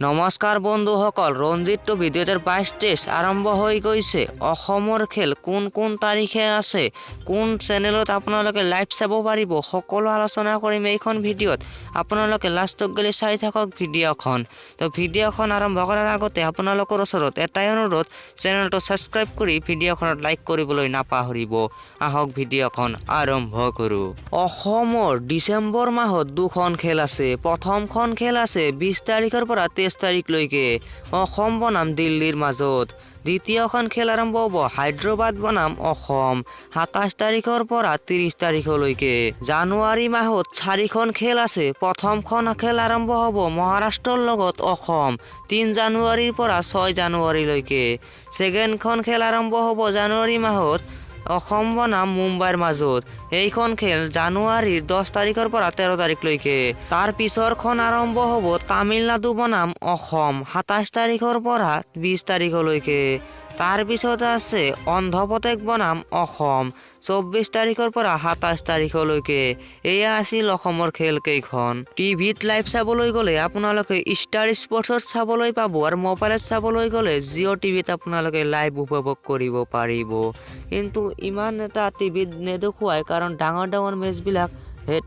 নমস্কাৰ বন্ধুসকল, ৰঞ্জিত 2022 টেষ্ট আৰম্ভ হৈ গৈছে। অসমৰ খেল কোন কোন তাৰিখে আছে, কোন চেনেলত আপোনালোকে লাইভ চাব পাৰিব, সকলো আলোচনা কৰিম এইখন ভিডিঅ'ত। আপোনালোকে লাষ্টত গ'লে চাই থাকক ভিডিঅ'খন। তো ভিডিঅ'খন আৰম্ভ কৰাৰ আগতে আপোনালোকৰ ওচৰত এটাই অনুৰোধ, চেনেলটো ছাবস্ক্ৰাইব কৰি ভিডিঅ'খনত লাইক কৰিবলৈ নাপাহৰিব। আহক ভিডিঅ'খন আৰম্ভ কৰোঁ। অসমৰ ডিচেম্বৰ মাহত দুখন খেল আছে। প্ৰথমখন খেল আছে 20 তাৰিখৰ পৰা 23 তাৰিখলৈকে অসম বনাম দিল্লীৰ মাজত। দ্বিতীয়খন খেল আৰম্ভ হ'ব হায়দৰাবাদ বনাম অসম 27 তাৰিখৰ পৰা 30 তাৰিখলৈকে। জানুৱাৰী মাহত 4খন খেল আছে। প্ৰথমখন খেল আৰম্ভ হ'ব মহাৰাষ্ট্ৰৰ লগত অসম 3 জানুৱাৰীৰ পৰা 6 জানুৱাৰীলৈকে। ছেকেণ্ডখন খেল আৰম্ভ হ'ব জানুৱাৰী মাহত অসম বনাম মুম্বাইৰ মাজত। এইখন খেল জানুৱাৰীৰ 10 তাৰিখৰ পৰা 13 তাৰিখলৈকে। তাৰ পিছৰখন আৰম্ভ হ'ব তামিলনাডু বনাম অসম 27 তাৰিখৰ পৰা 20 তাৰিখলৈকে। তাৰ পিছত আছে অন্ধ্ৰপ্ৰদেশ বনাম অসম 24 তাৰিখৰ পৰা 27 তাৰিখলৈকে। এয়া আছিল অসমৰ খেল কেইখন। টিভিত লাইভ চাবলৈ গ'লে আপোনালোকে ষ্টাৰ স্পৰ্টছত চাবলৈ পাব, আৰু মোবাইলত চাবলৈ গ'লে জিঅ' টিভিত আপোনালোকে লাইভ উপভোগ কৰিব পাৰিব। কিন্তু ইমান এটা টিভিত নেদেখুৱায়, কাৰণ ডাঙৰ ডাঙৰ মেচবিলাক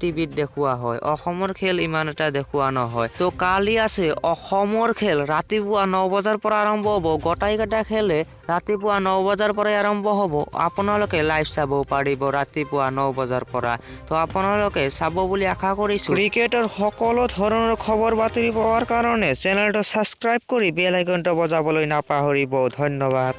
টিভিত দেখুওৱা হয়। অসমৰ খেল ইমান এটা দেখুওৱা নহয়। তো কালি আছে অসমৰ খেল, ৰাতিপুৱা 9 বজাৰ পৰা আৰম্ভ হ'ব। গোটাইকেইটা খেলে ৰাতিপুৱা 9 বজাৰ পৰাই আৰম্ভ হ'ব। আপোনালোকে লাইভ চাব পাৰিব ৰাতিপুৱা 9 বজাৰ পৰা। তো আপোনালোকে চাব বুলি আশা কৰিছোঁ। ক্ৰিকেটৰ সকলো ধৰণৰ খবৰ বাতৰি পোৱাৰ কাৰণে চেনেলটো ছাবস্ক্ৰাইব কৰি বেল আইকনটো বজাবলৈ নাপাহৰিব। ধন্যবাদ।